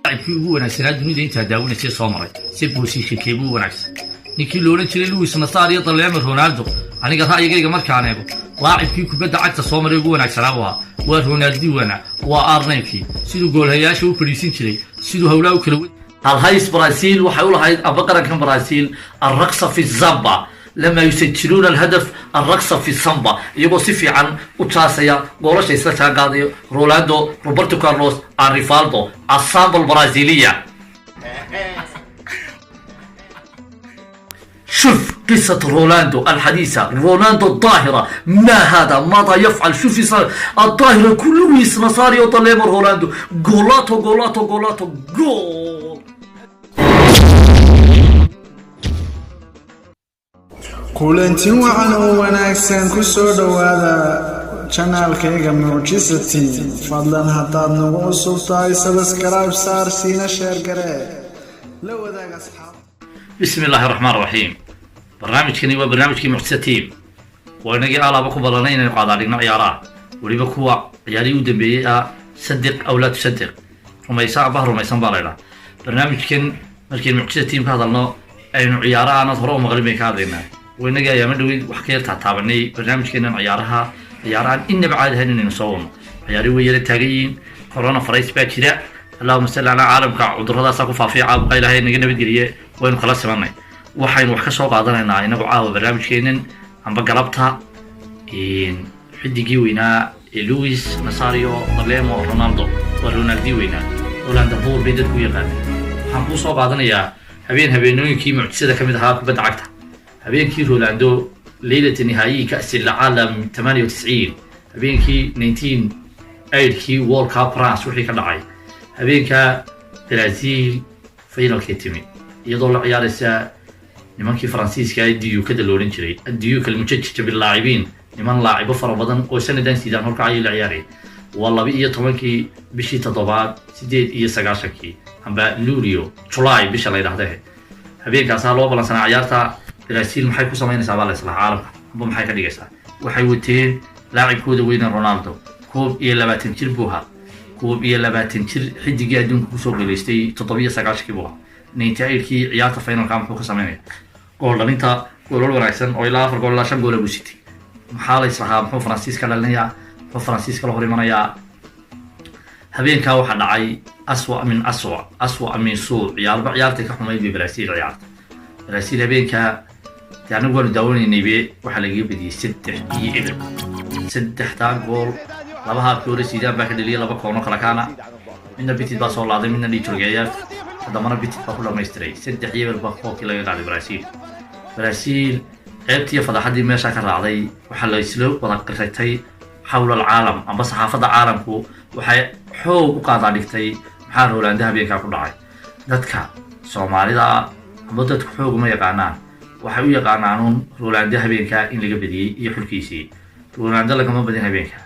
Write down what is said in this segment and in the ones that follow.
laacibkii ugu wanaagsanaa dunida intaa daawanaysay soo maray si boosiisha keebuu wanaagsan ninkii loo oran jiray Luis Nazario Dalemo Ronaldo aniga ra'yigayga markaan eego laacibkii kubadda cagta soo maray ugu wanaagsanaa waa Ronaldinho waa Arnautovic sidoo goolhayaasha u fadhiisin jiray sidoo hawlaa u kala الهايس برازيل وحيقولوا هاي أبقرا كان برازيل الرقصة في الزامبا لما يسجلون الهدف الرقصة في السامبا يبقى صفي عن أوتشاسيا قولش إسلاشا قاضي رولاندو روبرتو كارلوس ريفالدو السامبا البرازيلية شوف قصة رولاندو الحديثة رولاندو الظاهرة ما هذا ماذا يفعل شوف الظاهرة كله لويس نازاريو داليمو رولاندو جولاتو جولاتو جولاتو جول kulanti wacan oo wanaagsan ku soo dhawaada channelkayga Mucjisati fadlan hadaad nagu cusub tahay subscribe saar siina share garee la wadaag asxaab بسم الله الرحمن الرحيم برنامجكني وبرنامجكي Mucjisati وانغي alaaba ku balanayna qaadadina ciyaaraha waliba kuwa ciyaari u dambeeyay صدق او لا تصدق rumaysa bahro rumaysan baa barnaamijkan markii Mucjisati ka hadalno aynu ciyaaraha aan hore u maqlin ka hadlaynaa وينجا يا مدوي وحكيت تعبني برنامج كنا عيارها عياران إن بعد هني نصوم عياري ويا التاجين كورونا فريس باتشرا اللهم صل على عالم كعذر هذا سقف في عاب قيل هاي نجنا بدريه وين خلاص سمعنا وحين وحكي سوق عضلنا إنه بعاو برنامج كنا عم بقلبتها إن حد يجي وينا لويس نازاريو داليمو رونالدو ورونالدينيو وينا هولندا بول بيدك ويغاني حنبو سوق عضلنا يا هبينوين كي معجزة كم هاك بدعكتها هبينكي رولاندو ليلة نهائي كأس العالم 98 هبينكي 19 كي وورلد كاب فرانس وحي كدعي هبينكا برازيل فاينل كيتمي يضل عيارسا نمانكي فرانسيسكا ديو كده لورين جري الديو كالمجتجة باللاعبين نمان لاعب فربضان وسنة دان سيدان هورك عاي العياري والله بإيه طبانكي بشي تضبات سيديد إيه ساقاشاكي هنبا لوريو جولاي بشي الله يدهده هبينكا سالو بلانسانا عيارتا برازيل maxay ku sameynaysaa baa la isla caalamka aba maxay ka dhigaysaa waxay wateen laacibkooda weyna Ronaldo 22 jir buu ahaa 22 jir xidigii adduunka ku soo galeystay 790 buu ahaa 98kii ciyaarta finalka muxuu ka sameeyay gool dhalinta gool wanaagsan oo ilaa 4 gool la 5 gool buu sitay maxaa la islahaa muxuu Faransiiska dhalinayaa muxuu Faransiiska la hor imanayaa habeenka waxa dhacay aswa min suu ciyaarta ka xumay Brazil ciyaarta Brazil habeenka يعني نقول داوني نبي وحلاقيه بدي 6 جول لبها كوري سيدان باك دليل لبا كونو كلا كانا من بيتي باص والله عظيم من دي ترجيات هذا مرة بيتي باكل ما يستري 6 حيبر باكو كلا يقعد برازيل عبتي فضا حد ما شاكر راضي وحلا يسلو وذكرتي حول العالم أما صحافة العالم كو وحي حو وقاطع ديكتي محار هولندا بيكا كل عاي دتك سومالي دا مدتك حوق ما يقعنان waxay u yaqaanaan Ronaldo habeenka in laga badiyay iyo xulkiisii Ronaldo lagama badin habeenka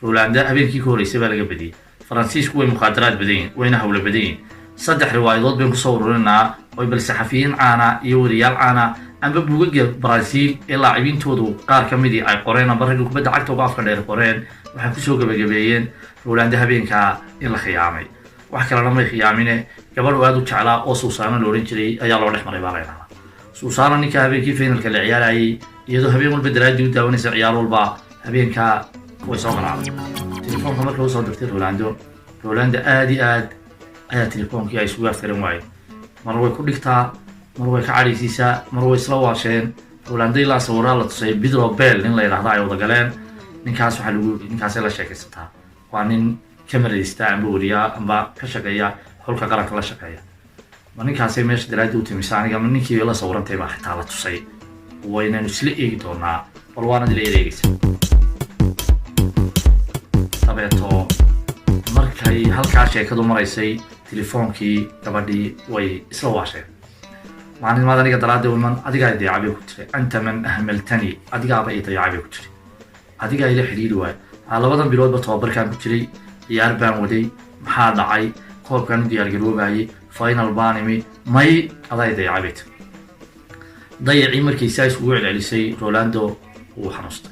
Ronaldo habeenkii ka horeysay baa laga badiyay Faransiisku way muqaadaraad badeen wayna hawlo badeen saddex riwaayadood baan ku soo ururinaa oo bal saxafiyiin caana iyo wariyaal caana amba buugaga Brazil ee laacibintoodu qaar ka mid ah ay qoreen bariga kubadda cagta uga afka dheer qoreen waxay ku soo gabagabeeyeen Ronaldo habeenka in la khiyaamay wax kale lama khiyaamine gabadh aad u jeclaa oo Suusaana loo oran jiray ayaa loo dhexmaray baa سوسانا نيكا هبينكي فينال كلا عياراي يدو هبين والبدرات ديو داونيسا عيار والبا هبينكا كويسو قرعب تليفون كمركا وصو دكتير رولاندو آد تليفون كي ايسو يفترين واي مروي كوديكتا مروي كعاريسيسا مروي سلواشين رولاندو إلا سورا لتصي بيدرو بيل نين لا يرحضا عيوضا قالين نينكاسو حلوغو نينكاسي لا شاكي ستا وانين كاميريستا امبوريا امبا كشاكايا حولكا قرأك لا شاكايا ninkaasay meesha daraadi u timisaaniga ma ninkii la sawirantay baa xitaa la tusay wayna isla eegi doonaa bal waana dila eegaysa tabeeto markay halkaa sheekadu maraysay telefoonkii gabadhii way isla waasheen maalinimada aniga daraadii wiman adigaa dayacabe ku jiray anta man ahmaltani adigaaba ii dayacabe ku jiray adigaa ila xidhiidhi waay labadan biloodba tababarkaan ku jiray ciyaar baan waday maxaa dhacay koobkaan u diyaargaroobayay فاينل بانمي ماي قضايا ضيعبت ضيعي مركي سايس وعد على سي رولاندو وحنصت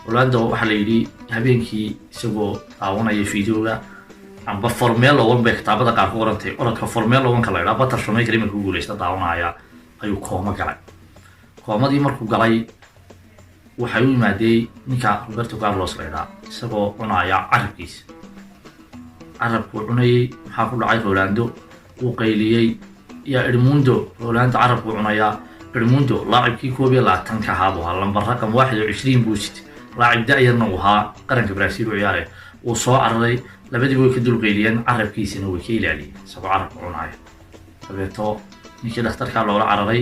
رولاندو waxa la yiri habeenkii isagoo aawanaya fiidiyowga amba Formula 1 bay kitaabada qaar ku qorantay orodka Formula 1 kala yiraahdo Batar Shumay Karim ku guuleysta daawanaya ayuu kooma galay koomadii markuu galay waxay u yimaadeen ninka Roberto Carlos leeyahay isagoo cunaya carabkiisa carabku cunay waxa ku dhacay Rolando uu qayliyay ya Edmundo Rolando carabku cunaya Edmundo laacibkii koob iyo 20 ka haabo lambar raqam 21 buu sitay laacib da'yarna waxa qaranka Brazil u ciyaaray uu soo cararay labadii way ka dul qayliyeen carabkiisana way ka ilaaliyeen isagoo carabku cunaya sabeeto ninkii dhakhtarka loola cararay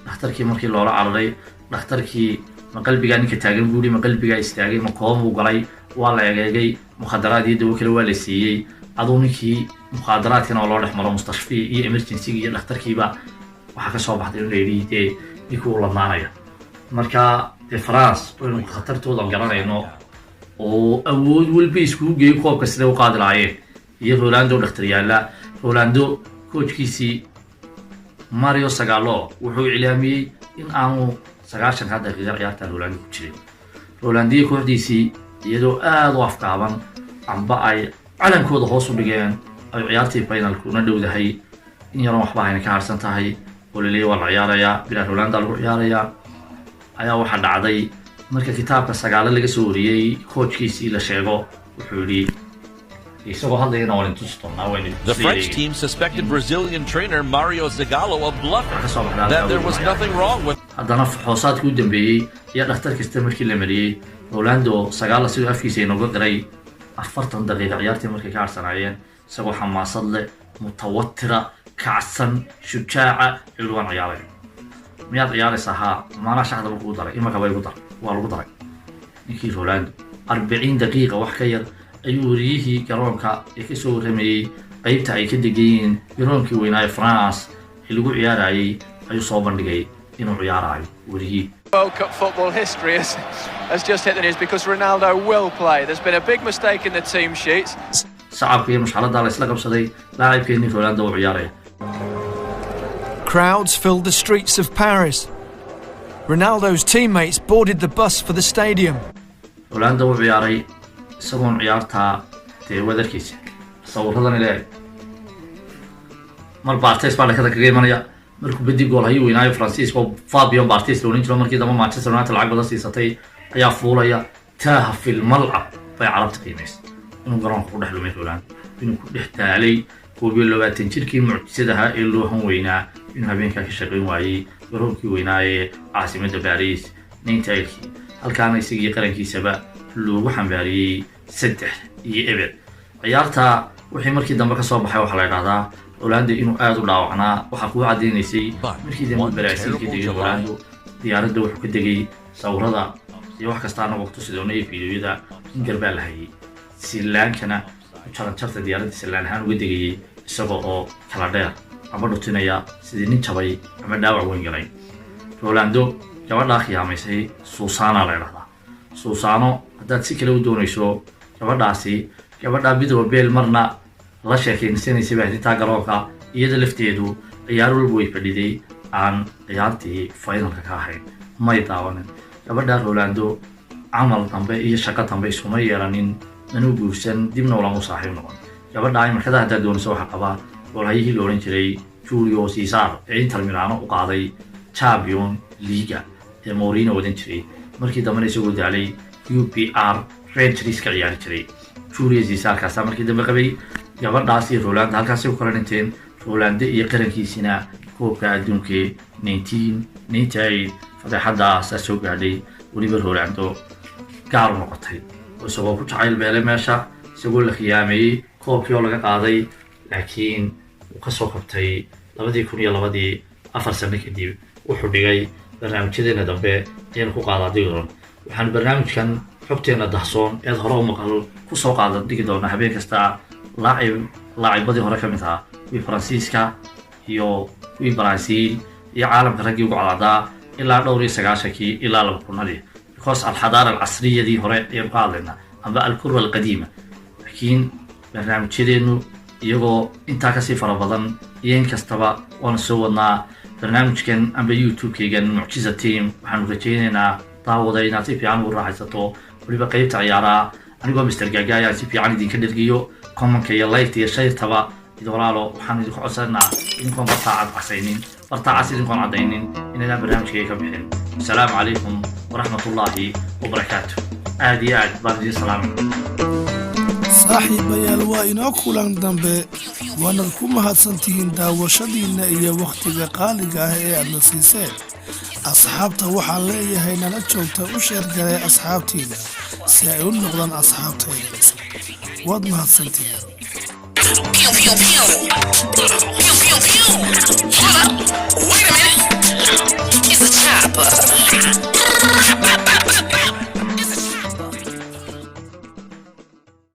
dhakhtarkii markii loola cararay dhakhtarkii ma qalbiga ninka taagan buuri ma qalbiga istaagay ma koom uu galay waa la eegay mukhadaraad iyo dawo kale waa la siiyay adoo ninkii mukhadaraadkana loo dhaxmaro mustashfii iyo emergency iyo dhakhtarkiiba waxa ka soo baxday inuu leeyahay ninkuu la maanaya marka France inuu khatartooda garanayno oo awood walba isku geey koobka sida uu qaadi lahaayeen iyo Rolando dhakhtaryaala Rolando coachkiisi Mario Zagallo wuxuu ilaamiyay in aanu 90 daqiiqo ciyaarta Rolando ku jiray Rolando kooxdiisi iyadoo aad u afkaaban amba ay calankooda hoos u dhigeen ay ciyaartii finalku na dhowdahay in yaroo waxba ayna ka harsan tahay oo la leeyahay waa ciyaaraya bila Rolando lagu ciyaaraya ayaa waxa dhacday marka kitaabka Zagallo laga soo wariyay coachkiisi la sheego wuxuu yiri The French team suspected Brazilian trainer Mario Zagallo of bluffing, that there was nothing wrong with haddana xoosaadkii u dambeeyay iyo dhakhtar kasta markii la mariyay Rolando Zagallo sidoo afkiisa inooga garay 40 daqiiqo ciyaartii markay ka harsanayeen isagoo xamaasad leh mutawattira kacsan shujaaca ilwan ciyaaray miyaad ciyaaraysaa maana shaxda lagu daray imaka way ugu daray waa lagu daray ninkii Rolando 40 daqiiqo wax ka yar ayuu wariyihii garoonka ee ka soo waramayay qaybta ay ka degayeen garoonkii weynaa France ee lagu ciyaarayay ayuu soo bandhigay inuu ciyaarayo wariyihii World Cup football history has just hit the news because Ronaldo will play. There's been a big mistake in the team sheets. Saacabkii mushaalada la isla qabsaday laacibkeenii Rolando uu ciyaaraya Crowds filled the streets of Paris. Ronaldo's teammates boarded the bus for the stadium. Rolando uu ciyaaray isagoon ciyaarta wadarkiisa sawiradan ilaa mar Bartes baa la kaga imanaya markuu badi gool hayo weynaayo Francisco Fabio Bartes loo ninjiro markii dama Manchester United lacag badan siisatay ayaa fuulaya taaha fil mal'ab bay carabta qiimeys inuu garoonka ku dhaxlo Rolando inuu ku dhaxtaalay koob iyo 20 jirkii mucjisadaha ee loo han weynaa inuu habeenka ka shaqeyn waayay garoonkii weynaaye caasimadda Paris nintaykii halkaan isagii qarankiisaba loogu xambaariyay 3 iyo eber ciyaarta wixii markii dambe ka soo baxay waxa la yiraahdaa Rolando inuu aad u dhaawacnaa waxa ku cadeynayay markii dambe Brazilkii degay Rolando diyaaradda wuxuu ka degay sawirada iyo wax kasta anagu ku tusidoonaay fiidiyoyada in garba la hayay silaankana charter diyaaradda silaan ahaan uga degay isagoo oo kala dheer ama dhutinaya sidii nin jabay ama dhaawac weyn galay Rolando gabadha qiyaamaysay Susana la yiraahdaa Susano haddaad si kale u doonayso gabadha bidro beel marna la sheekaysanaysa baahinta garoonka iyada lafteedu ciyaar walba way fadhiday aan ciyaartii finalka ka ahayn may daawanin gabadha Rolando amal dambe iyo shaqo dambe isuma yeelanin inuu guursan dibna wala musaaxiib noqon gabadha ay markada hadda doonayso waxa qaba walaayihi loo oran jiray Julio Cesar ee Inter Milan u qaaday Champions League ee Mourinho wadan jiray markii dambe isagoo daalay UPR Rangers ka ciyaari jiray Julio Cesar ka markii dambe qabay gabadhaasi Rolando halkaas u kala dhinteen Rolando iyo qarankiisina koobka adduunka 1998 fadaxada soo gaadhay waliba Rolando gaar noqotay oo soo ku jacayl beele meesha isagoo la khiyaamay koobkii oo laga qaaday laakiin uu ka soo qabtay 2002 afar sano kadib wuxuu dhigay barnaamijyadeena dambe ee ku qaaday waxaan barnaamijkan xogteena dahsoon ee hore u maqal ku soo qaadan dhigi doona habeen kasta laacibadii hore ka mid ah wii Faransiiska iyo wii Brazil iyo caalamka ragii ugu cadaadaa ilaa dhowr iyo 90kii ilaa 2000 because al-hadara al-casriyadii hore ee qaadayna amba al-kurwa al-qadiima laakiin barnaamijyadeenu iyagoo intaa ka sii fara badan iyo in kastaba waan soo wadnaa barnaamijkan amba YouTube-kaygan Mucjiza Team waxaan rajaynaynaa daawada inaad si fiican u raaxaysato waliba qaybta ciyaaraha anigoo Mr. Gaga ayaa si fiican idinka dhirgiyo comment iyo like iyo share taba idolaalo waxaan idinku codsanaa idinkoon bartaacad casaynin bartaacas idinkoon cadaynin inaan barnaamijkayga ka bixin assalaamu calaykum waraxmatullaahi wabarakaatuh aad iyo aad baan idin salaamay saaxiibayaal waa inoo kulan dambe waanad ku mahadsantihiin daawashadiinna iyo wakhtiga qaaliga ah ee aadna siiseen asxaabta waxaan leeyahay nala joogta u sheergalay asxaabtiina si ay u noqdaan asxaabtayda waad mahadsantihiin